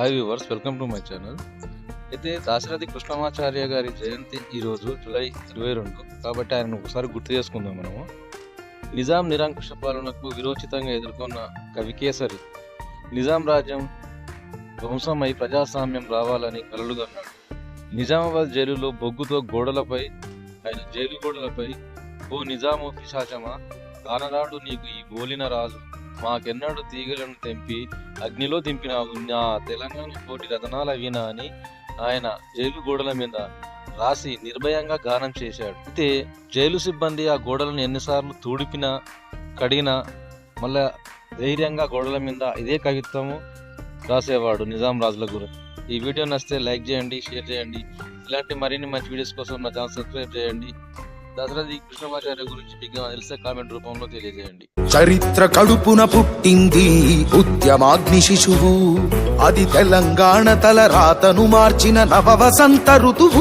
Hi viewers, welcome to my channel. అయితే దాశరథి కృష్ణమాచార్య గారి జయంతి ఈరోజు జూలై 22. కాబట్టి ఆయన ఒకసారి గుర్తు చేసుకుందాం మనము. నిజాం నిరంకుశ పాలనకు విరోచితంగా ఎదుర్కొన్న కవికేసరి, నిజాం రాజ్యం ధ్వంసమై ప్రజాస్వామ్యం రావాలని కలలుగన్నాడు. నిజామాబాద్ జైలులో బొగ్గుతో జైలు గోడలపై ఓ నిజాము పిశాచమా, కానరాడు నీకు ఈ గోలిన రాజు, మాకెన్నడు తీగలను తెంపి అగ్నిలో దింపినావు, నా తెలంగాణ కోటి రతనాల వీణ అని ఆయన జైలు గోడల మీద రాసి నిర్భయంగా గానం చేశాడు. అయితే జైలు సిబ్బంది ఆ గోడలను ఎన్నిసార్లు తుడిపినా కడిగినా మళ్ళా ధైర్యంగా గోడల మీద ఇదే కవిత్వము రాసేవాడు నిజాం రాజుల గురించి. ఈ వీడియో నచ్చితే లైక్ చేయండి, షేర్ చేయండి. ఇలాంటి మరిన్ని మంచి వీడియోస్ కోసం నా ఛానల్ సబ్స్క్రైబ్ చేయండి. దాశరథి కృష్ణమాచార్య గురించి మీకు తెలిసే కామెంట్ రూపంలో తెలియజేయండి. చరిత్ర కడుపున పుట్టింది ఉద్యమాగ్ని శిశువు, అది తెలంగాణ తల రాతను మార్చిన నవ వసంత ఋతువు.